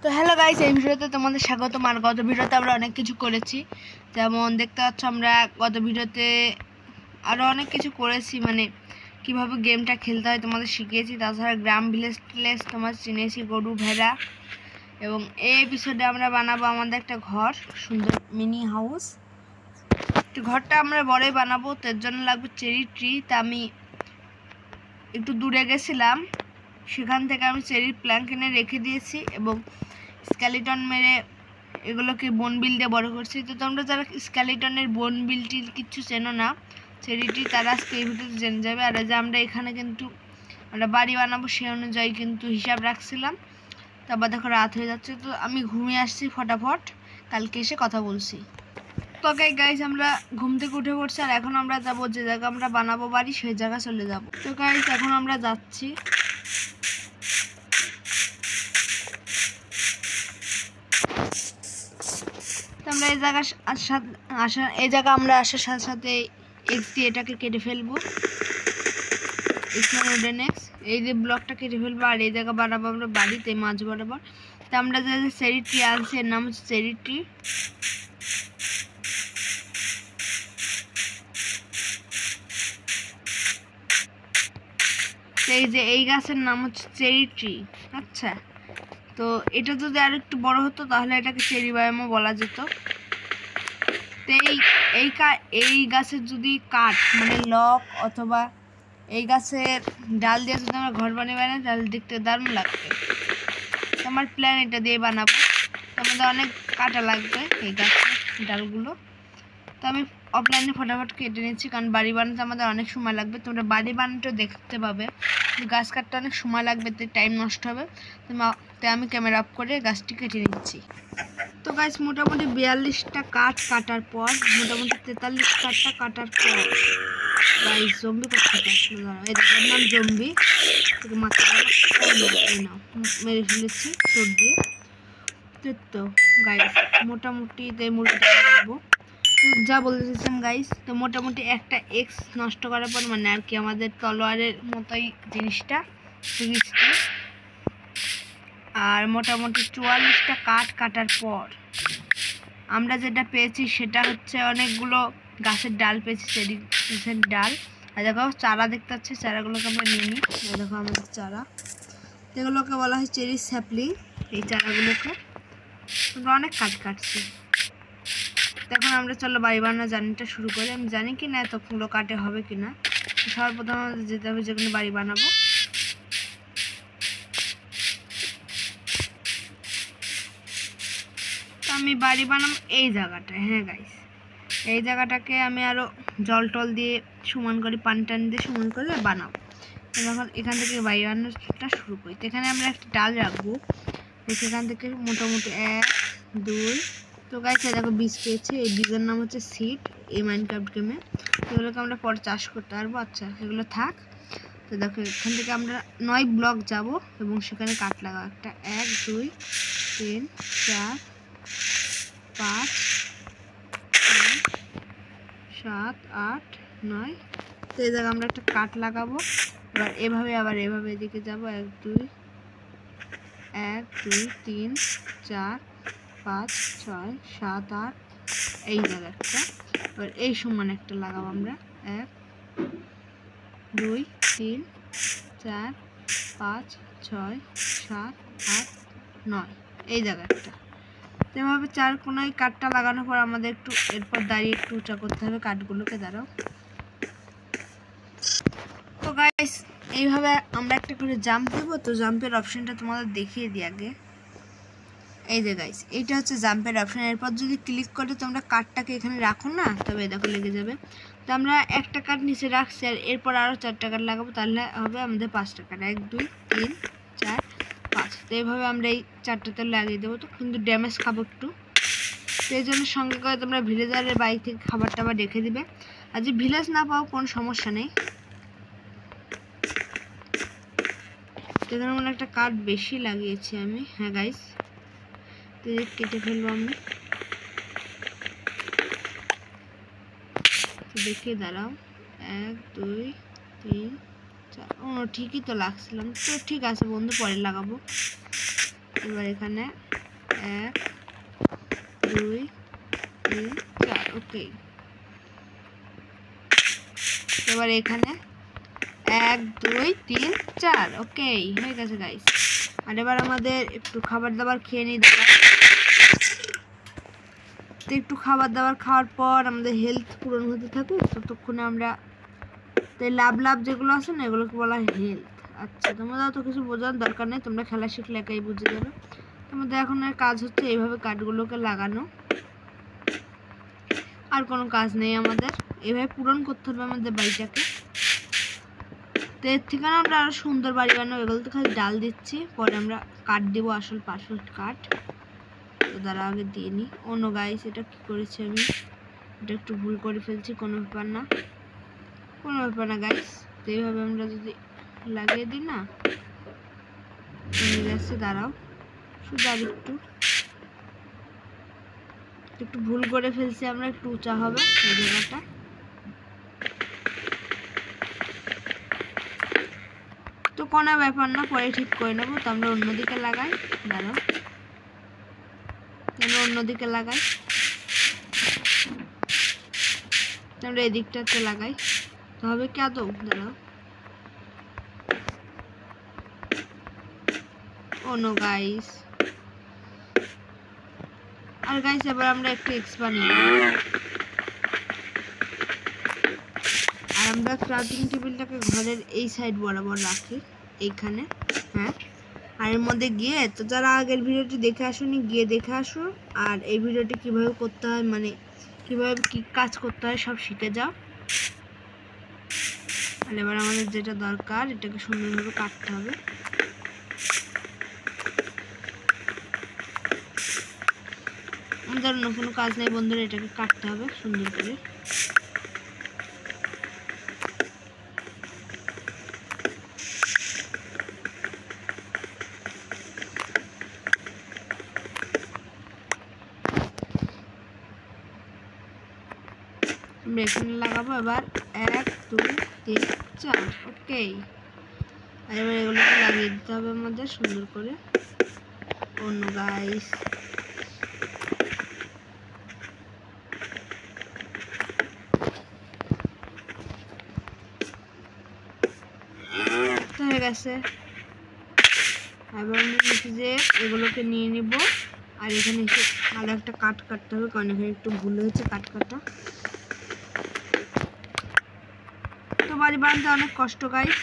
তো hello guys, এই ভিডিওতে তোমাদের স্বাগতম। আর গত ভিডিওতে আমরা অনেক কিছু করেছি, যেমন দেখতে পাচ্ছ আমরা গত ভিডিওতে আরও অনেক কিছু করেছি, মানে কিভাবে গেমটা খেলতে হয় তোমাদের শিখিয়েছি। তাছাড়া গ্রাম ভিলেজ তোমার চিনিয়েছি, গরু ভেড়া। এবং এই এপিসোডে আমরা বানাবো আমাদের একটা ঘর, সুন্দর মিনি হাউস। তো ঘরটা আমরা বড়ই বানাবো, তার জন্য লাগবে চেরি ট্রি। তা আমি একটু দূরে গেছিলাম, সেখান থেকে আমি চেরির প্ল্যান্ট এনে রেখে দিয়েছি এবং স্কেলিটন মেরে এগুলোকে বোনবিল দিয়ে বড় করছি। তো তোমরা যারা স্কেলিটনের বোনবিলটি কিচ্ছু চেনো না, চেরিটি, তারা আজকে এই ভিডিওতে জেনে যাবে। আর যে আমরা এখানে কিন্তু আমরা বাড়ি বানাবো সেই অনুযায়ী কিন্তু হিসাব রাখছিলাম। তারপর দেখো রাত হয়ে যাচ্ছে, তো আমি ঘুমিয়ে আসছি ফটাফট, কালকে এসে কথা বলছি। তো গাইজ আমরা ঘুম থেকে উঠে পড়ছি, আর এখন আমরা যাবো যে জায়গা আমরা বানাবো বাড়ি, সেই জায়গা চলে যাব। তো গাইজ এখন আমরা যাচ্ছি। আমরা এই জায়গা আমরা আসার সাথে সাথে এক্স দিয়ে এটাকে কেটে ফেলবো, এক্স এই যে ব্লকটা কেটে ফেলবো। আর এই জায়গা বানাবো আমরা বাড়িতে মাঝ বরাবর। তো আমরা যে চেরি ট্রি আনছি, এর নাম হচ্ছে চেরি ট্রি। এই যে এই গাছের নাম হচ্ছে চেরি ট্রি। আচ্ছা, তো এটা যদি আর একটু বড় হতো তাহলে এটাকে চেরি বায়োমও বলা যেত। তো এই গাছের যদি কাঠ মানে লক অথবা এই গাছের ডাল দিয়ে যদি আমরা ঘর বানিয়ে বানাই তাহলে দেখতে দারুণ লাগবে। আমার প্ল্যান এটা দিয়ে বানাবো। আমাদের অনেক কাটা লাগবে এই গাছের ডালগুলো। তো আমি অফলাইনে ফটাফট কেটে নিচ্ছি, কারণ বাড়ি বানাতে আমাদের অনেক সময় লাগবে। তোমরা বাড়ি বানাতেও দেখতে পাবে গাছ কাটতে অনেক সময় লাগবে, তো টাইম নষ্ট হবে। তাই আমি ক্যামেরা অফ করে গাছটি কেটে নিচ্ছি। তো গাছ মোটামুটি 42টা কাঠ কাটার পর, মোটামুটি 43 কাঠটা কাটার পর গাইস জম্বি করতে আসলো। এই দেখেন নাম জম্বি, মাথা মেরে ফেলেছি চোট দিয়ে। তো গাইস মোটামুটি মুরগিটা মারবো, যা বলতেছিলাম গাইস। তো মোটামুটি একটা এক্স নষ্ট করার পর, মানে আর কি আমাদের তলোয়ারের মতোই জিনিসটা। আর মোটামুটি 44টা কাঠ কাটার পর আমরা যেটা পেয়েছি সেটা হচ্ছে অনেকগুলো গাছের ডাল পেয়েছি, চেরি গাছের ডাল। আর দেখো চারা দেখতে পাচ্ছি, চারাগুলোকে আমরা নিয়ে নিই। দেখো আমাদের চারা, এগুলোকে বলা হয় চেরি স্যাপলিং। এই চারাগুলোকে আমরা অনেক কাটছি। তখন আমরা চলো বাড়ি বানানোর জার্নিটা শুরু করি। আমি জানি কি না এতগুলো কাটে হবে কি না। সর্বপ্রথম আমাদের যেতে হবে যেখানে বাড়ি বানাবো। আমি বাড়ি বানাবো এই জায়গাটায়। হ্যাঁ গাইস, এই জায়গাটাকে আমি আরও জল টল দিয়ে সমান করে, পানি টানি দিয়ে সমান করে বানাবো। এখন এখান থেকে বাড়ি বানানোটা শুরু করি। তো এখানে আমরা একটা ডাল রাখবো, সেখান থেকে মোটামুটি 1 2। তো গাইস দেখো বীজ পেয়েছি, এই বীজের নাম হচ্ছে সিড। এই মাইনক্রাফট গেমে এগুলোকে আমরা পরে চাষ করতে পারবো। আচ্ছা এগুলো থাক। তো দেখো এখান থেকে আমরা 9 ব্লক যাব এবং সেখানে কাঠ লাগাবো। একটা 1 2 3 4 5 6 7 8 9। তো এই জায়গায় আমরা একটা কাঠ লাগাবো। এবার এভাবে এদিকে যাবো 1 2 3 4 5 6 7 8 এই জায়গা একটা। এবার এই সমান একটা লাগাবো আমরা 1 2 3 4 5 6 7 8 9 এই জায়গা একটা। এভাবে 4 কোনায় কাঠটা লাগানোর পর আমাদের একটু এরপর দাঁড়িয়ে একটু উঁচা করতে হবে কাঠগুলোকে। দাঁড়াও। তো গাইস এইভাবে আমরা একটা করে জাম্প দেবো। তো জাম্পের অপশানটা তোমাদের দেখিয়ে দিই আগে। এই যে গাইস এইটা হচ্ছে জাম্পের অপশান। এরপর যদি ক্লিক করে তোমরা কাঠটাকে এখানে রাখো না, তবে দেখো লেগে যাবে। তো আমরা একটা কাঠ নিচে রাখছি, আর এরপর আরও 4টা কাঠ লাগাবো, তাহলে হবে আমাদের 5টা কাঠ। 1 2 3 4 5। তো এইভাবে আমরা এই 4টাতে লাগিয়ে দেবো। তো কিন্তু ড্যামেজ খাবো একটু, তো এই জন্য সঙ্গে করে তোমরা ভিলেজারের বাইক থেকে খাবার টাবার রেখে দিবে। আর যে ভিলেজ না পাও কোনো সমস্যা নেই। এখানে মনে একটা কাঠ বেশি লাগিয়েছি আমি। হ্যাঁ গাইস, তো কেটে ফেলবো আমি। দেখে দাঁড়াও 1 2 3 4। ও ঠিকই তো লাগছিলাম। তো ঠিক আছে বন্ধু, পরে লাগাবো। এবার এখানে 1 2 3 4 ওকে। এবার এখানে 1 2 3 4 ওকে হয়ে গেছে গাইস। আর এবার আমাদের একটু খাবার দাবার খেয়ে নিই। তো একটু খাবার দাবার খাওয়ার পর আমাদের হেলথ পূরণ হতে থাকে, ততক্ষণে আমরা লাভ যেগুলো আছে না এগুলোকে বলা হয় হেলথ। আচ্ছা তোমরা তো কিছু বোঝার দরকার নেই, তোমরা খেলা শিখলে একাই বুঝে যাবে। তোমাদের এখন কাজ হচ্ছে এইভাবে কাঠগুলোকে লাগানো, আর কোনো কাজ নেই আমাদের। এইভাবে পূরণ করতে হবে আমাদের বাড়িটাকে। তো এর থেকে আমরা আরো সুন্দর বাড়ি বানাবো। এগুলো তো খালি ডাল দিচ্ছি, পরে আমরা কাঠ দেবো, আসল পারফেক্ট কাঠ। তো দ্বারা আগে দিয়ে নিই। অন্য গাইস এটা কি করেছি আমি, এটা একটু ভুল করে ফেলছি, কোনো ব্যাপার না, কোনো ব্যাপার না গাইস। তো এইভাবে আমরা যদি লাগিয়ে দিই না গেছে। দাঁড়াও শুধু আর একটু ভুল করে ফেলছি আমরা, একটু উঁচা হবে এই জায়গাটা। তো কোনো ব্যাপার না, পরে ঠিক করে নেবো। তো আমরা অন্যদিকে লাগাই, দাঁড়াও আমরা অন্যদিকে লাগাই, আমরা এদিকটাতে লাগাই। তো হবে কি আদৌ, দাঁড়াও অন্য গাইস। আর গাইস এবার আমরা একটু এক্স বানিয়ে আর আমরা ক্রাফটিং টেবিলটাকে ঘরের এই সাইড বরাবর রাখি এইখানে। হ্যাঁ, আর এর মধ্যে গিয়ে, তো যারা আগের ভিডিওটি দেখে আসোনি গিয়ে দেখে আসো, আর এই ভিডিওটি কিভাবে করতে হয়, মানে কিভাবে কি কাজ করতে হয় সব শিখে যাও। আর এবার আমাদের যেটা দরকার এটাকে সুন্দরভাবে কাটতে হবে। আমাদের অন্য কোনো কাজ নেই বন্ধুরা, এটাকে কাটতে হবে সুন্দর করে। আমরা এখানে লাগাবো এবার 1 2 3 4 ওকে। আর এবার এগুলোকে লাগিয়ে দিতে হবে আমাদের সুন্দর করে। অন্য গাইস হয়ে গেছে। এবার আমরা নিচে যে এগুলোকে নিয়ে নিব, আর এখানে এসে আরো একটা কাট কাটতে হবে, কারণ এখানে একটু ভুল হয়েছে কাট কাটা। তো বাড়ি বানাতে অনেক কষ্ট গাইস।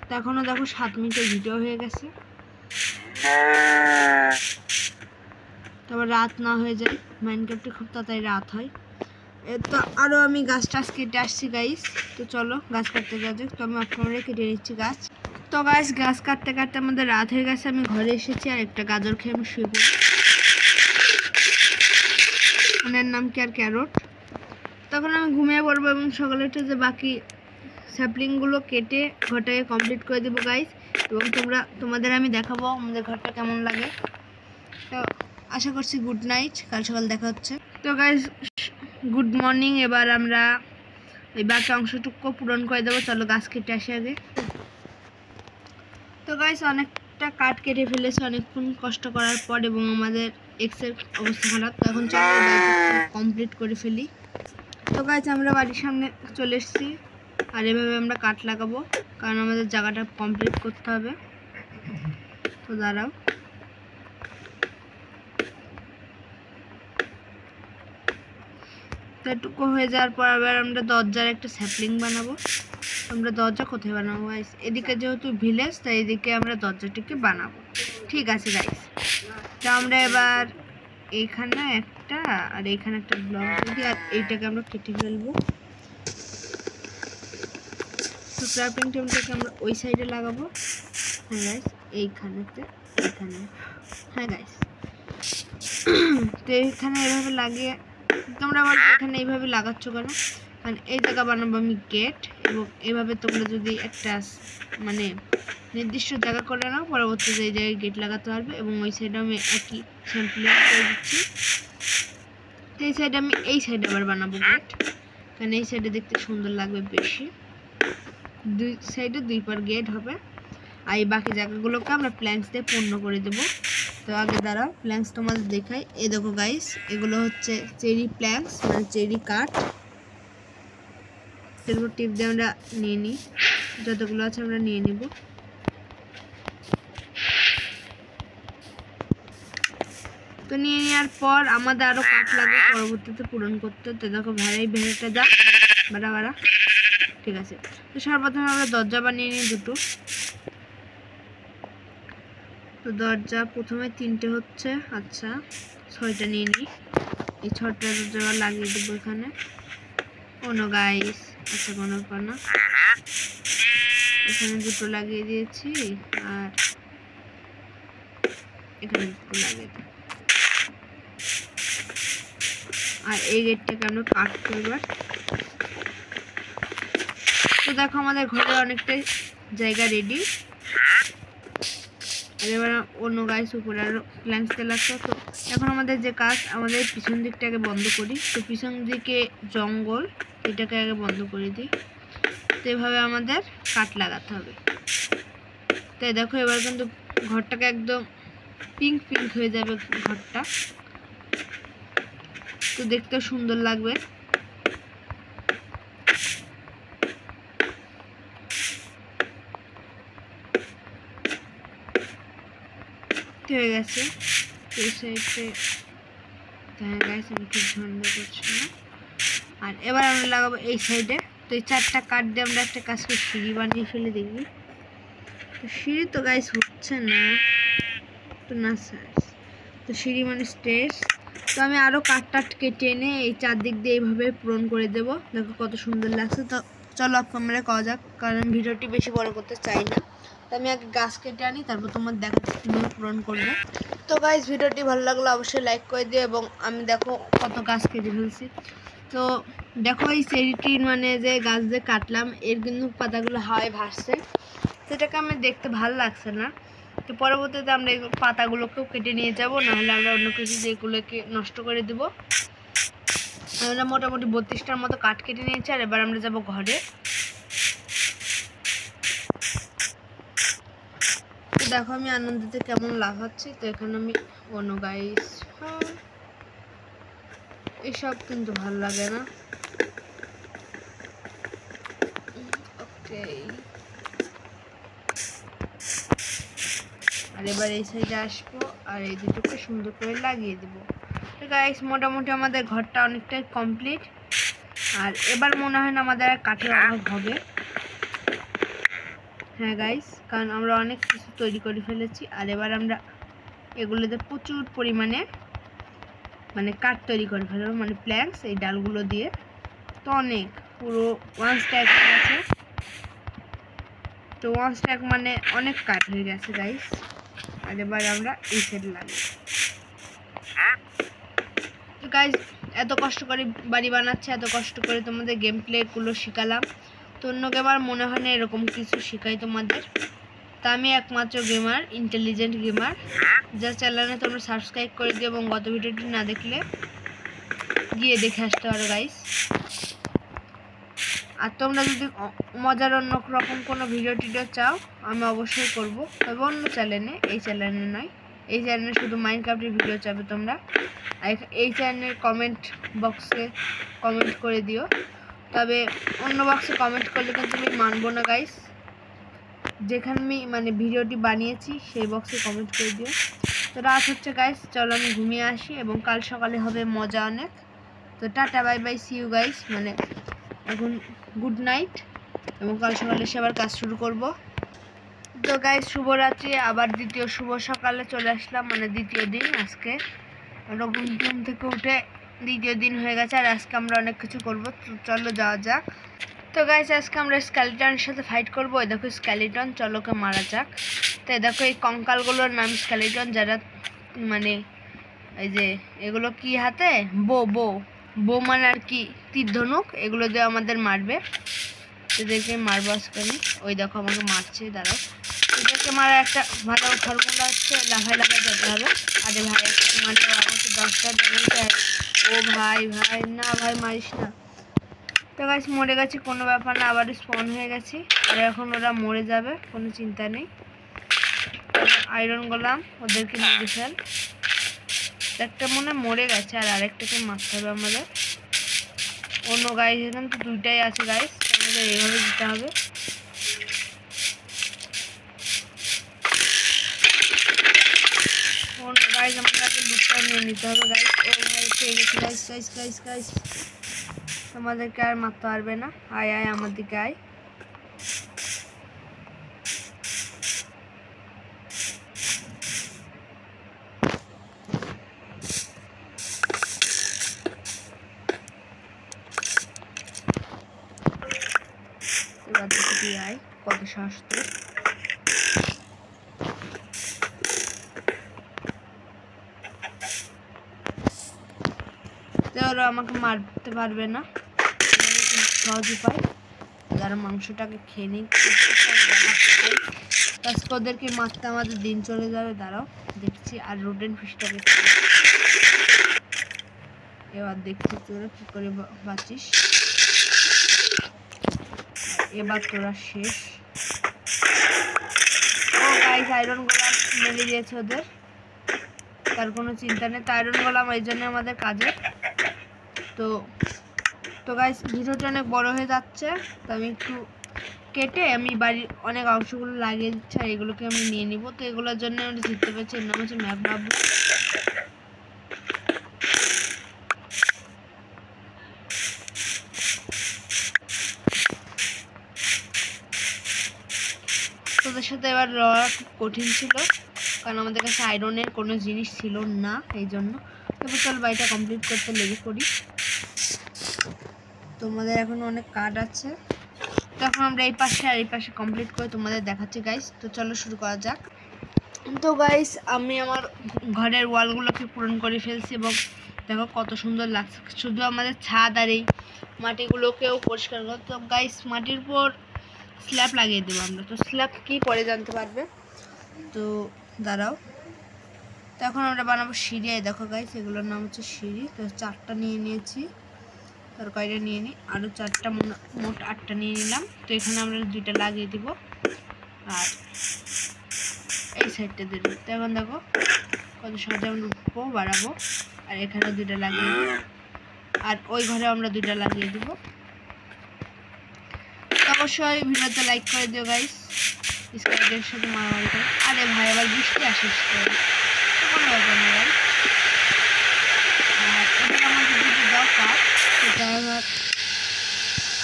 তো এখনো দেখো 7 মিনিটের ভিডিও হয়ে গেছে। তারপর রাত না হয়ে যায়, মাইনক্রাফটে খুব তাড়াতাড়ি রাত হয়। তো আরও আমি গাছ টাছ কেটে আসছি গাইস। তো চলো গাছ কাটতে যাওয়া যাক। তো আমি আপনারা কেটে নিচ্ছি গাছ। তো গাইস গাছ কাটতে কাটতে আমাদের রাত হয়ে গেছে। আমি ঘরে এসেছি আর একটা গাজর খেয়ে আমি শুয়ে পড়ি। ওনার নাম কি আর ক্যারট। তখন আমি ঘুমিয়ে পড়বো এবং সকালে উঠে যে বাকি স্যাপলিংগুলো কেটে ঘরটাকে কমপ্লিট করে দেবো গাইস। এবং তোমাদের আমি দেখাবো আমাদের ঘরটা কেমন লাগে। তো আশা করছি গুড নাইট, কাল সকাল দেখা হচ্ছে। তো গাইস গুড মর্নিং। এবার আমরা এই বাকি অংশটুকু পূরণ করে দেবো। চলো গাছ কেটে আসি আগে। তো গাইস অনেকটা কাঠ কেটে ফেলেছে অনেকক্ষণ কষ্ট করার পর, এবং আমাদের এক্সের অবস্থা খারাপ। তো এখন চলো কমপ্লিট করে ফেলি। তো গাইস আমরা বাড়ির সামনে চলে এসেছি, আর এভাবে আমরা কাঠ লাগাবো, কারণ আমাদের জায়গাটা কমপ্লিট করতে হবে। তো দাঁড়াও, তো এটুকু হয়ে যাওয়ার পর আবার আমরা দরজার একটা স্যাপলিং বানাবো। আমরা দরজা কোথায় বানাবো গাইস? এদিকে যেহেতু ভিলেজ তাই এদিকে আমরা দরজাটিকে বানাবো। ঠিক আছে গাইস, তো আমরা এবার এইখানে একটা আর এইখানে একটা ব্লক দিই, আর এইটাকে আমরা কেটে ফেলবো। তো ক্রাফটিং টেবিলটাকে আমরা ওই সাইডে লাগাবো। হ্যাঁ গাইস, এইখানেতে এইখানে। হ্যাঁ গাইস, তো এইখানে এভাবে লাগিয়ে, তোমরা আবার এখানে এইভাবে লাগাচ্ছ কেন? কারণ এই জায়গা বানাবো আমি গেট, এবং এইভাবে তোমরা যদি একটা মানে নির্দিষ্ট জায়গা করে নাও, পরবর্তীতে এই জায়গায় গেট লাগাতে পারবে। এবং ওই সাইডে আমি একই স্যাম্পলিং করে দিচ্ছি। তো এই সাইডে আমি এই সাইডে আবার বানাবো গেট, কারণ এই সাইডে দেখতে সুন্দর লাগবে বেশি। দুই সাইডে 2 পার গেট হবে। আর এই বাকি জায়গাগুলোকে আমরা প্ল্যাঙ্কস দিয়ে পূর্ণ করে দেবো। তো আগে দাঁড়াও প্ল্যাঙ্কস তোমাদের দেখাই। এই দেখো গাইস, এগুলো হচ্ছে চেরি প্ল্যাঙ্কস, মানে চেরি কাঠ। এরপর টিপ দিয়ে আমরা নিয়ে নিই, যতগুলো আছে আমরা নিয়ে নিব। তো নিয়ে নেওয়ার পর আমাদের আরো কাঠ লাগবে পরবর্তীতে পূরণ করতে। তো দেখো ভাড়াই ভেড়াটা যা বাড়া ঠিক আছে। তো সর্বপ্রথমে আমরা দরজা বানিয়ে নিই দুটো। তো দরজা প্রথমে 3টে হচ্ছে, আচ্ছা 6টা নিয়ে নিই। এই 6টা দরজা লাগিয়ে দেবো এখানে। কোনো গাইস, আচ্ছা কোনো ব্যাপার না, এখানে দুটো লাগিয়ে দিয়েছি আর এখানে দুটো লাগিয়ে দিই। আর এই গেটটাকে আমরা কাটবো এবার। তো দেখো আমাদের ঘরে অনেকটাই জায়গা রেডি। আর এবার অন্য গাইস উপরে আরো প্ল্যাঙ্কস লাগছে। তো এখন আমাদের যে কাজ, আমাদের পিছন দিকটাকে বন্ধ করি। তো পিছন দিকে জঙ্গল, এটাকে আগে বন্ধ করে দিই। তো এভাবে আমাদের কাঠ লাগাতে হবে। তাই দেখো এবার কিন্তু ঘরটাকে একদম পিঙ্ক পিঙ্ক হয়ে যাবে ঘরটা, তো দেখতে সুন্দর লাগবে। হয়ে গেছে এই সাইডে, হ্যাঁ গাইস আমি ঠিক ঝন্ডা করছি না। আর এবার আমরা লাগাবো এই সাইডে। তো এই 4টা কাঠ দিয়ে আমরা একটা কাজ করে সিঁড়ি বানিয়ে ফেলে দেখি। তো সিঁড়ি তো গাইস হচ্ছে না, তো না স্যার, তো সিঁড়ি মানে স্টেজ। তো আমি আরও কাঠ কেটে এনে এই 4 দিক দিয়ে এইভাবে পূরণ করে দেবো। দেখো কত সুন্দর লাগছে। তো চলো অফ ক্যামেরা করা যাক, কারণ ভিডিওটি বেশি বড় করতে চাই না। তো আমি আগে গাছ কেটে আনি, তারপর তোমার দেখাচ্ছি কীভাবে পূরণ করবে। তো গাইস ভিডিওটি ভালো লাগলে অবশ্যই লাইক করে দিও। এবং আমি দেখো কত গাছ কেটে ফেলছি। তো দেখো এই চেরিটির মানে যে গাছ যে কাটলাম, এর কিন্তু পাতাগুলো হাওয়ায় ভাসছে, সেটাকে আমি দেখতে ভালো লাগছে না। তো পরবর্তীতে আমরা এই পাতাগুলোকেও কেটে নিয়ে যাব, নাহলে আমরা অন্য কিছু দিয়ে এগুলোকে নষ্ট করে দেবো। আমরা মোটামুটি 32টার মতো কাঠ কেটে নিয়েছি। আর এবার আমরা যাব ঘরে। তো দেখো আমি আনন্দতে কেমন লাফাচ্ছি। তো এখানে আমি অন্য গাইস, এসব কিন্তু ভালো লাগে না। ওকে, আর এবার এই সাইডে আসবো আর এই দুটোকে সুন্দর করে লাগিয়ে দেবো। তো গাইস মোটামুটি আমাদের ঘরটা অনেকটাই কমপ্লিট। আর এবার মনে হয় না আমাদের আর কাঠের অভাব হবে। হ্যাঁ গাইস, কারণ আমরা অনেক কিছু তৈরি করে ফেলেছি। আর এবার আমরা এগুলোতে প্রচুর পরিমাণে মানে কাঠ তৈরি করে ফেলবো, মানে প্ল্যাঙ্কস এই ডালগুলো দিয়ে। তো অনেক পুরো 1 স্ট্যাক হয়ে গেছে। তো 1 স্ট্যাক মানে অনেক কাঠ হয়ে গেছে গাইস। আর এবার আমরা এই সাইড লাগি। তো গাইস এত কষ্ট করে বাড়ি বানাচ্ছে, এত কষ্ট করে তোমাদের গেম প্লেগুলো শেখালাম। তো অন্য গেমার মনে হয় না এরকম কিছু শেখাই তোমাদের। তা আমি একমাত্র গেমার, ইন্টেলিজেন্ট গেমার, যা চ্যানেলে তোমরা সাবস্ক্রাইব করে দিও। এবং গত ভিডিওটি না দেখলে গিয়ে দেখে আসতে পারো গাইস। আর তোমরা যদি মজার অন্য রকম কোনো ভিডিও চাও, আমি অবশ্যই করব, তবে অন্য চ্যানেলে, এই চ্যানেলে নয়। এই চ্যানেলে শুধু মাইনক্রাফটের ভিডিও চাবে তোমরা। আর এই চ্যানেলের কমেন্ট বক্সে কমেন্ট করে দিও, তবে অন্য বক্সে কমেন্ট করলে কিন্তু আমি মানবো না গাইস। যেখানে আমি মানে ভিডিওটি বানিয়েছি সেই বক্সে কমেন্ট করে দিও। তো রাত হচ্ছে গাইস, চলো আমি ঘুমিয়ে আসি, এবং কাল সকালে হবে মজা অনেক। তো tata bye bye, see you guys, মানে এখন গুড নাইট, এবং কাল সকালে এসে আবার কাজ শুরু করব। তো গাইস শুভরাত্রি, আবার দ্বিতীয় শুভ সকালে চলে আসলাম, মানে দ্বিতীয় দিন আজকে। ঘুম থেকে উঠে দ্বিতীয় দিন হয়ে গেছে। আর আজকে আমরা অনেক কিছু করব, তো চলো যাওয়া যাক। তো গাইস আজকে আমরা স্কেলিটনের সাথে ফাইট করবো। এই দেখো স্কেলিটন, চলো ওকে মারা যাক। তো দেখো এই কঙ্কালগুলোর নাম স্কেলিটন, যারা মানে এই যে এগুলো কি হাতে বো বো বো মানে আর কি তীর ধনুক, এগুলো দিয়ে আমাদের মারবে। এদেরকে মারবো আজকে আমি। ওই দেখো আমাকে মারছে, দাঁড়াও। এদেরকে মারা একটা ভালো ফর্মুলা হচ্ছে, লাফায় লাফায় যেতে হবে। আরে ভাই একটা মানে আমাকে 10টা ড্যামেজ দেয়। ও ভাই ভাই, না ভাই মারিস না। তো গাইস মরে গেছি, কোনো ব্যাপার না, আবার স্পন হয়ে গেছি। আর এখন ওরা মরে যাবে, কোনো চিন্তা নেই। আয়রন গোলাম ওদেরকে মেরে ফেল। একটা মনে মরে গেছে আর আরেকটাকে মারতে হবে আমাদের। অন্য গাইস এখানে তো দুইটাই আছে গাইস, আমাদের এইভাবে দিতে হবে। অন্য গাইস আমাদেরকে লুটটা নিয়ে নিতে হবে গাইস। ও ভাই পেয়ে গেছি গাইস গাইস গাইস গাইস, তোমাদেরকে আর মারতে পারবে না। আয় আয় আমার দিকে আয়। এবার দেখি আয়, কত সাহস তোর। ওরা আমাকে মারতে পারবে না, সহজ উপায়। যারা মাংসটাকে খেয়ে নিই, আজকে ওদেরকে মারতে আমাদের দিন চলে যাবে। দাঁড়াও দেখছি। আর রোডেন ফিশটাকে এবার দেখছি তোরা কি করে বাঁচিস। এবার তোরা শেষ। ও গাইস আয়রন গোলাম মেরে দিয়েছে ওদের, তার কোনো চিন্তা নেই। তো আয়রন গোলাম এই জন্য আমাদের কাজে। তো গাইস ভিডিওটা অনেক বড় হয়ে যাচ্ছে, তো আমি একটু কেটে আমি বাড়ির অনেক অংশগুলো লাগিয়ে দিচ্ছি আর এগুলোকে আমি নিয়ে নিব। তো এগুলোর জন্য আমি জিততে পেরেছি, এর নাম হচ্ছে ম্যাপ বাবু। তোদের সাথে এবার লড়া খুব কঠিন ছিল, কারণ আমাদের কাছে আয়রনের কোনো জিনিস ছিল না, এই জন্য। তবে চল বাড়িটা কমপ্লিট করতে লেগে পড়ি। তোমাদের এখন অনেক কার্ড আছে, তখন আমরা এই পাশে আর এই পাশে কমপ্লিট করে তোমাদের দেখাচ্ছি গাইস। তো চলো শুরু করা যাক। তো গাইস আমি আমার ঘরের ওয়ালগুলোকে পূরণ করে ফেলছি এবং দেখো কত সুন্দর লাগছে। শুধু আমাদের ছাদ আর এই মাটিগুলোকেও পরিষ্কার করো। তো গাইস মাটির উপর স্ল্যাব লাগিয়ে দেবো আমরা। তো স্ল্যাব কি পরে জানতে পারবে, তো দাঁড়াও। তো এখন আমরা বানাবো সিঁড়ি। দেখো গাইস এগুলোর নাম হচ্ছে সিঁড়ি। তো 4টা নিয়ে নিয়েছি, তরকারিটা নিয়ে নিই, আরও 4টা, মোট 8টা নিয়ে নিলাম। তো এখানে আমরা 2টা লাগিয়ে দিব আর এই সাইডটা দিয়ে দিব। তো এখন দেখো কত সহজে আমরা উঠবো বাড়াবো। আর এখানে 2টা লাগিয়ে দিব আর ওই ঘরে আমরা 2টা লাগিয়ে দিব। অবশ্যই ভিডিওতে লাইক করে দিও গাইস, স্কাইডের সাথে মারামারি করে। আরে ভাই আবার বৃষ্টি আসিস কোনো ব্যাপার না গাইস। আর এটা আমাদের যদি দরকার সেটা এবার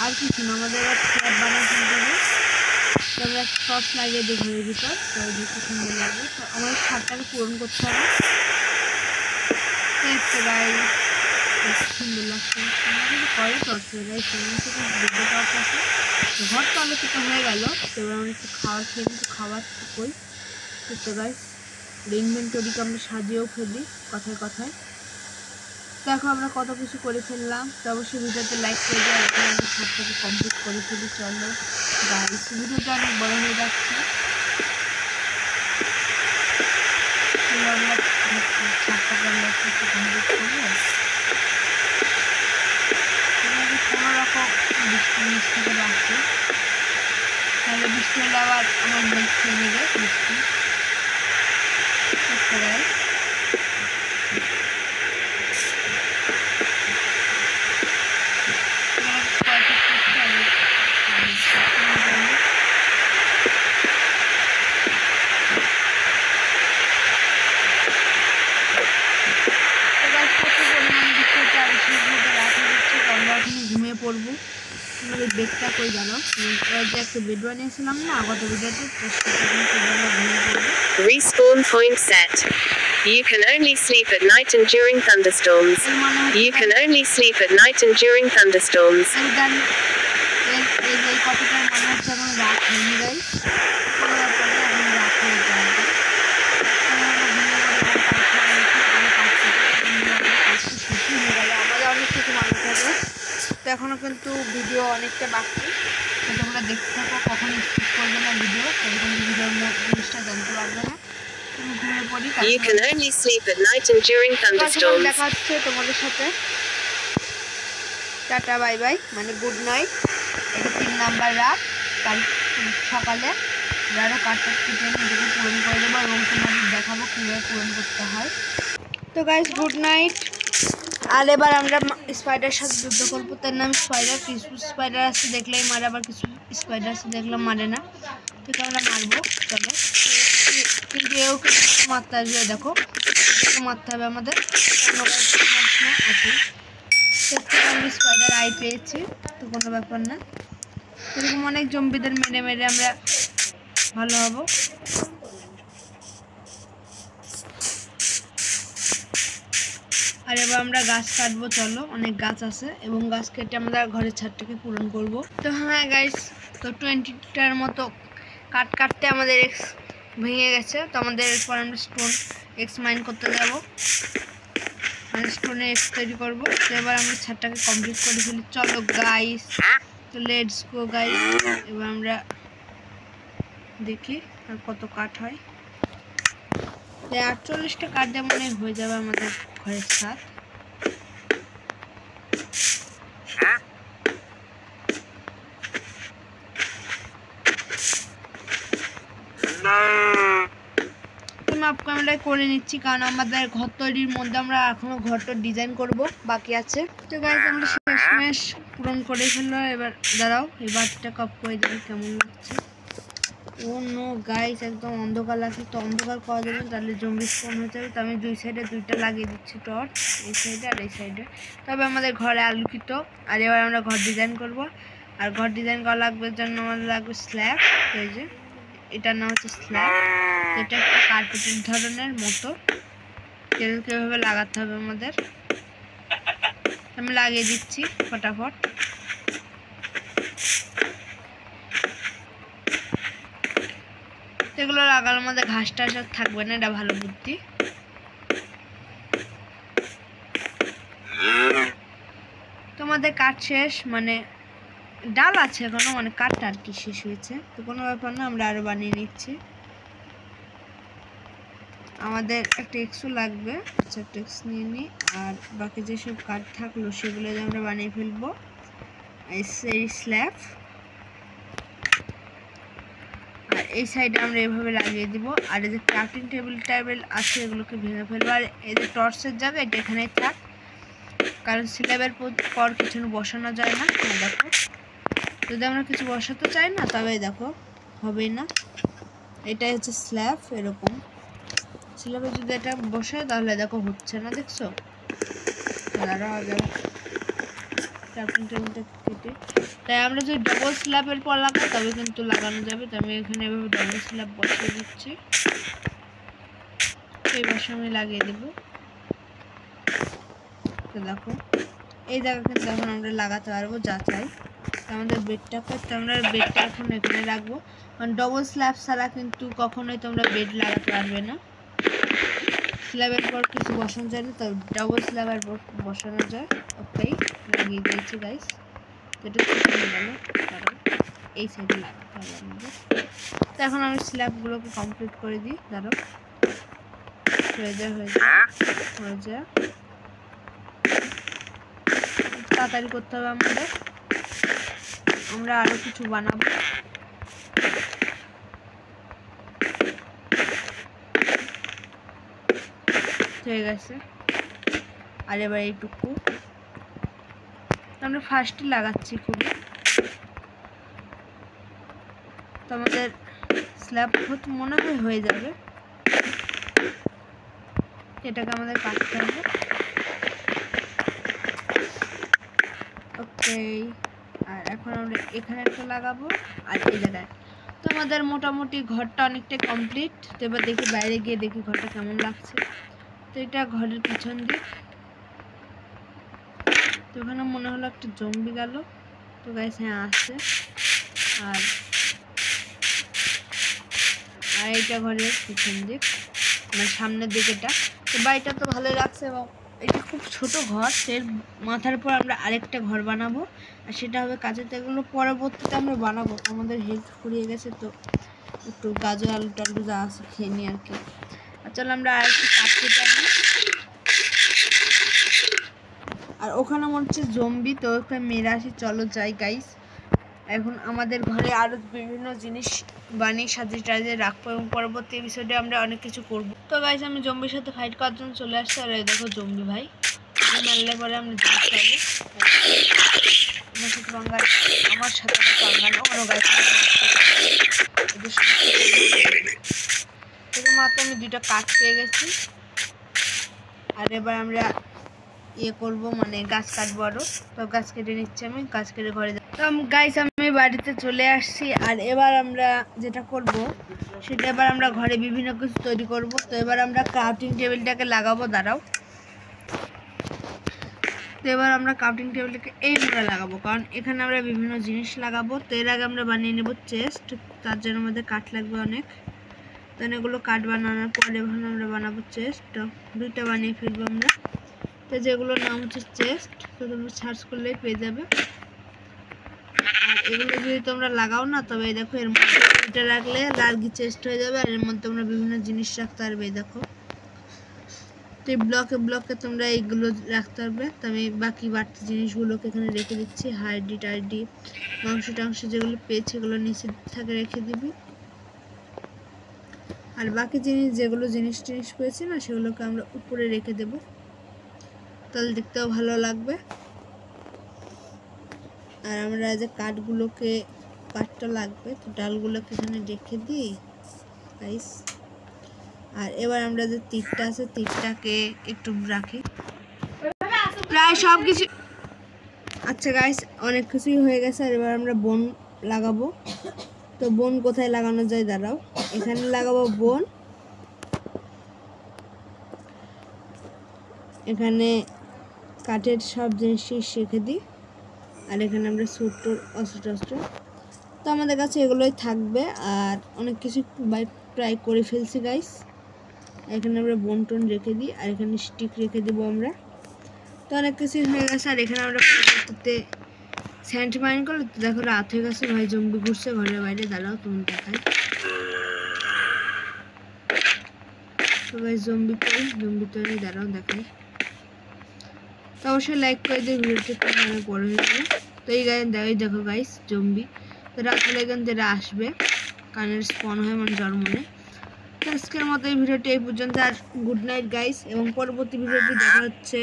আর কিছু না, আমাদের এবার স্ল্যাব বানিয়ে ফেলতে হবে। তো আমরা টর্চ লাগিয়ে দিই ঘরের ভিতর, তো দেখতে সুন্দর লাগবে। তো আমাদের ছাদটাকে পূরণ করতে হবে। দেখতে গাইস সুন্দর লাগছে, আমরা কিন্তু পরে টর্চ হয়ে যাই, সেখানে থেকে দুটো টর্চ আছে। ঘর তো আলোচিত হয়ে গেল। তো এবার আমরা একটু খাবার খেয়ে কিন্তু খাবার কই। তো গাইস ইনভেন্টরিকে আমরা সাজিয়েও ফেলি কথায় কথায়। দেখো আমরা কত কিছু করে ফেললাম। তো অবশ্যই ভিডিওতে লাইক করে দিও, এখন আমরা সবটাকে কমপ্লিট করে ফেলি। চলো গাইস ভিডিওটা অনেক বড় হয়ে যাচ্ছে, আমরা ছাদটাকে আমরা একটু কমপ্লিট করবো। কোনো রকম বৃষ্টি নিচ থেকে বাড়ছে, তাহলে বৃষ্টি হলে আবার আমার মেঘ খেয়ে নেবে বৃষ্টি। দেখতে গাইস ঘুমিয়ে পড়বো। আমাদের বেডটা কই জানো, যে একটা বেড বানিয়েছিলাম না গত ভিডিওতে, ঘুমিয়ে পড়বো। Respawn point set. You can only sleep at night and during thunderstorms. You can only sleep at night and during thunderstorms. এই কথাটার মনে হচ্ছে এখন রাত হয়নি গাইস, রাত হয়ে যায়। আমাদের অনেক কিছু মানুষ আছে, তো এখনও কিন্তু ভিডিও অনেকটা বাকি। তোমরা দেখতে থাকো, কখনো স্কিপ করবে না ভিডিও, এরকম ভিডিওর জিনিসটা জানতে পারবে না। তুমি ঘুমিয়ে পড়ি। You can only sleep at night and during thunderstorms. দেখা হচ্ছে তোমাদের সাথে। টাটা বাই বাই, মানে গুড নাইট। এটা 3 নাম্বার রাত, কাল সকালে আরও কাঠটা কেটে নিজেকে পূরণ করে দেবো এবং তোমাদের দেখাবো কীভাবে পূরণ করতে হয়। তো গাইস গুড নাইট। আর এবার আমরা স্পাইডারের সাথে যুদ্ধ করবো। তার নাম স্পাইডার। কিছু স্পাইডার আছে দেখলেই মারে, আবার কিছু স্পাইডার আছে দেখলে মারে না। ঠিক আমরা মারবো, চলো। কিন্তু এও কিন্তু মারতে আসবে, দেখো এটাকে মারতে হবে আমাদের, অন্য কাউকে আছে। সেক্ষেত্রে আমরা স্পাইডার আই পেয়েছি, তো কোনো ব্যাপার না। এরকম অনেক জম্বিদের মেরে মেরে আমরা ভালো হব। আর এবার আমরা গাছ কাটবো, চলো। অনেক গাছ আছে এবং গাছ কেটে আমরা ঘরের ছাদটাকে পূরণ করব। তো হ্যাঁ গাইস, তো 20টার মতো কাটতে আমাদের এক্স ভেঙে গেছে। তো আমাদের এরপর আমরা স্টোন এক্স মাইন করতে যাব, মানে স্টোনে এক্স তৈরি করবো। তো এবার আমরা ছাদটাকে কমপ্লিট করে ফেলি, চলো গাইস। তো লেটস গো গাইস। এবার আমরা দেখি আর কত কাঠ হয়। 48টা কাঠ দিয়ে মনে হয়ে যাবে আমাদের ঘরের ছাদ। মাপকে আমরা করে নিচ্ছি, কারণ আমাদের ঘর তৈরির মধ্যে আমরা এখনো ঘরটা ডিজাইন করব বাকি আছে। তো গাইস আমরা শেষমেশ পূরণ করে ফেললো। এবার দাঁড়াও, এবারটা কাপ করে দেখি কেমন লাগছে। ও নো গাইস, একদম অন্ধকার লাগছে। তো অন্ধকার করা যাবে তাহলে জম্বি স্পন হয়ে যাবে। তো আমি দুই সাইডে দুইটা লাগিয়ে দিচ্ছি টর্চ, এই সাইডে আর এই সাইডে। তবে আমাদের ঘরে আলোকিত। আর এবার আমরা ঘর ডিজাইন করব। আর ঘর ডিজাইন করা লাগবে জন্য আমাদের লাগবে স্ল্যাব। এই যে এটার নাম হচ্ছে স্ল্যাব। এটা একটা কার্পেটের ধরনের মতো, এভাবে লাগাতে হবে আমাদের। আমি লাগিয়ে দিচ্ছি ফটাফট। এগুলো লাগানোর মধ্যে ঘাস টাস আর থাকবে না, এটা ভালো বুদ্ধি। তোমাদের কাঠ শেষ, মানে ডাল আছে এখনো, মানে কাঠটা আর কি শেষ হয়েছে। তো কোনো ব্যাপার না, আমরা আরো বানিয়ে নিচ্ছি। আমাদের একটা এক্সও লাগবে, আচ্ছা একটা এক্স নিয়ে নিই। আর বাকি যেসব কাঠ থাকলো সেগুলো আমরা বানিয়ে ফেলবো। এই স্ল্যাব আর এই সাইডে আমরা এভাবে লাগিয়ে দিব। আর এই যে ক্রাফটিং টেবিল আছে এগুলোকে ভেঙে ফেলবো। আর এই যে টর্চের জায়গা এটা এখানেই থাক, কারণ স্ল্যাবের পর কিছু বসানো যায় না। দেখো যদি আমরা কিছু বসাতে চাই না তবে দেখো হবেই না। এটাই হচ্ছে স্ল্যাব। এরকম স্ল্যাবে যদি এটা বসে তাহলে দেখো হচ্ছে না, দেখছো? ক্রাফটিং টেবিলটা কেটে, তাই আমরা যদি ডবল স্ল্যাবের পর লাগাই তবে কিন্তু লাগানো যাবে। তো আমি এখানে এভাবে ডবল স্ল্যাব বসিয়ে দিচ্ছি। এই বসে আমি লাগিয়ে দেবো। তো দেখো এই জায়গা কিন্তু এখন আমরা লাগাতে পারবো যা চাই। আমাদের বেডটা করতে আমরা বেডটা এখন এখানে রাখবো, কারণ ডবল স্ল্যাব ছাড়া কিন্তু কখনোই তোমরা বেড লাগাতে পারবে না। স্ল্যাবের পর কিছু বসানো যায় না, তো ডবল স্ল্যাবের পর বসানো যায়। ওকেই লাগিয়ে দিয়েছি গাইস। এটা ঠিক হয়ে গেল, কারণ এই সাইডে লাগাতে হবে আমাদের। তো এখন আমি স্ল্যাবগুলোকে কমপ্লিট করে দিই। ধরো হয়ে যায় তাড়াতাড়ি করতে হবে আমাদের। আমরা আরো কিছু বানাবো। হয়ে গেছে। আর এবার এইটুকু আমরা ফার্স্টে লাগাচ্ছি খুবই। তো আমাদের স্ল্যাব মনে হয় হয়ে যাবে। এটাকে আমাদের কাটতে হবে। ওকে, আর এখন আমরা এখানে একটা লাগাবো আর এই জায়গায়। তো আমাদের মোটামুটি ঘরটা অনেকটা কমপ্লিট। তো এবার দেখি বাইরে গিয়ে দেখি ঘরটা কেমন লাগছে। তো এটা ঘরের পিছন দিক। তো ওখানে মনে হলো একটা জম্বি গেল। তো গাইস হ্যাঁ আসছে। আর এইটা ঘরের পিছন দিক, মানে সামনের দিক এটা। তো বাড়িটা তো ভালোই লাগছে এবং এটা খুব ছোট ঘর। এর মাথার উপর আমরা আরেকটা ঘর বানাবো, আর সেটা হবে কাঁচের। এগুলো পরবর্তীতে আমরা বানাবো। আমাদের হেলথ ফুরিয়ে গেছে, তো একটু গাজর আলু টালু যা আছে খেয়ে নিই আর কি। আর চলো আমরা আর একটু কাজ কেটে আনি। আর ওখানে মনে হচ্ছে জম্বি, তো ওখানে মেরে আসি। চলো যাই গাইস। এখন আমাদের ঘরে আরো বিভিন্ন জিনিস বানিয়ে সাজিয়ে টাজিয়ে রাখবো এবং পরবর্তী এপিসোডে আমরা অনেক কিছু করব। তো গাইস আমি জম্বির সাথে ফাইট করার জন্য চলে আসছি। আর এই দেখো জম্বি ভাই, মারলে পরে আমরা জিনিস পাবো। আমার সাথে অন্য গাইস মাত্র আমি 2টা কাঠ পেয়ে গেছি। আর এবার আমরা ইয়ে করবো, মানে গাছ কাটবো আরো। তো গাছ কেটে নিচ্ছি, আমি গাছ কেটে ঘরে যাব। তো গাইস আমি বাড়িতে চলে আসছি। আর এবার আমরা যেটা করব সেটা এবার আমরা ঘরে বিভিন্ন কিছু তৈরি করব। তো এবার আমরা ক্রাফটিং টেবিলটাকে লাগাবো, দাঁড়াও। তো এবার আমরা ক্রাফটিং টেবিলটাকে এই মোড়ে লাগাবো, কারণ এখানে আমরা বিভিন্ন জিনিস লাগাবো। তো এর আগে আমরা বানিয়ে নেব চেস্ট, তার জন্য আমাদের কাঠ লাগবে অনেক। তো এগুলো কাঠ বানানোর পরে আমরা বানাবো চেস্ট। তো 2টা বানিয়ে ফেলবো আমরা। তো যেগুলোর নাম হচ্ছে চেস্ট, তো তোমরা সার্চ করলেই পেয়ে যাবে। আর এগুলো যদি তোমরা লাগাও না, তবে এই দেখো এর মধ্যে এটা রাখলে লার্গি চেস্ট হয়ে যাবে। আর এর মধ্যে তোমরা বিভিন্ন জিনিস রাখতে পারবে, এই দেখো। তো এই ব্লকে তোমরা এইগুলো রাখতে পারবে। তো আমি বাকি বাড়তি জিনিসগুলোকে এখানে রেখে দিচ্ছি। হাইডি টাইডি মাংস টাংস যেগুলো পেয়েছি এগুলো নিচে থাকে রেখে দিবি। আর বাকি যেগুলো জিনিস পেয়েছি না, সেগুলোকে আমরা উপরে রেখে দেব, তাহলে দেখতেও ভালো লাগবে। আর আমরা যে কাঠটা লাগবে, তো ডালগুলোকে এখানে রেখে দিই গাইস। আর এবার আমরা যে তীরটা আছে, তীরটাকে একটু রাখি। প্রায় সব কিছু আচ্ছা গাইস, অনেক কিছুই হয়ে গেছে। আর এবার আমরা বন লাগাবো। তো বন কোথায় লাগানো যায়, দাঁড়াও। এখানে লাগাবো বন। এখানে কাঠের সব জিনিসই রেখে দিই। আর এখানে আমরা ছোট্ট অস্ত্র। তো আমাদের কাছে এগুলোই থাকবে। আর অনেক কিছু প্রায় করে ফেলছি গাইস। এখানে আমরা বন্টন রেখে দিই। আর এখানে স্টিক রেখে দেবো আমরা। তো অনেক কিছুই হয়ে গেছে। আর এখানে আমরা পরবর্তীতে স্যান্ড মাইন করলে, তো দেখো রাত হয়ে গেছে, ভাই জম্বি ঘুরছে ঘরের বাইরে, দাঁড়াও তুমি দেখাই। তো ভাই জম্বি তৈরি, দাঁড়াও দেখাই। তো অবশ্যই লাইক করে দিয়ে ভিডিওটা অনেক বড় হয়ে যাবে। তো এই দেখো গাইস জম্বি। তো রাত হলে কিন্তু এরা আসবে, কানের স্পন হয়, মানে জন্ম নেয়। তো আজকের মতো এই ভিডিওটি এই পর্যন্ত। আর গুড নাইট গাইস, এবং পরবর্তী ভিডিওটি দেখা হচ্ছে।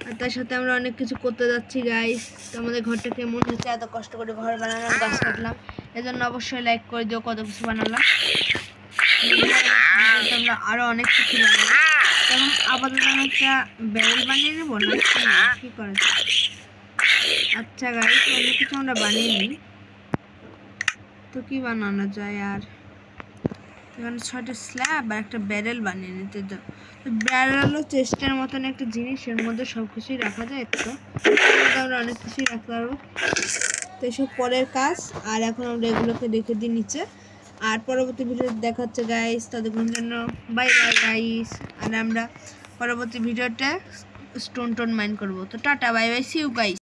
আর তার সাথে আমরা অনেক কিছু করতে যাচ্ছি গাইস। তো আমাদের ঘরটা কেমন হচ্ছে, এত কষ্ট করে ঘর বানালাম, গাছ কাটলাম, এজন্য অবশ্যই লাইক করে দিও। কত কিছু বানালাম, আমরা আরো অনেক কিছু বানাবো। তখন আপাতত আমি একটা ব্যারেল বানিয়ে নেবো না, কি করা যায়। আচ্ছা গাইস, অনেক কিছু আমরা বানিয়ে নিই। তো কি বানানো যায়, আর এখানে 6টা স্ল্যাব আর একটা ব্যারেল বানিয়ে নিতে দাও। তো ব্যারেলও চেস্টের মতন একটা জিনিস, এর মধ্যে সব কিছুই রাখা যায়। তো আমরা অনেক কিছুই রাখতে পারবো। তো এসব পরের কাজ। আর এখন আমরা এগুলোকে রেখে দিই নিচে। আর পরবর্তী ভিডিওতে দেখা হচ্ছে গাইস, ততক্ষণ জন্য বাই বাই গাইস। আর আমরা পরবর্তী ভিডিওতে স্টোন মাইন করবো। তো tata, bye bye, see you guys.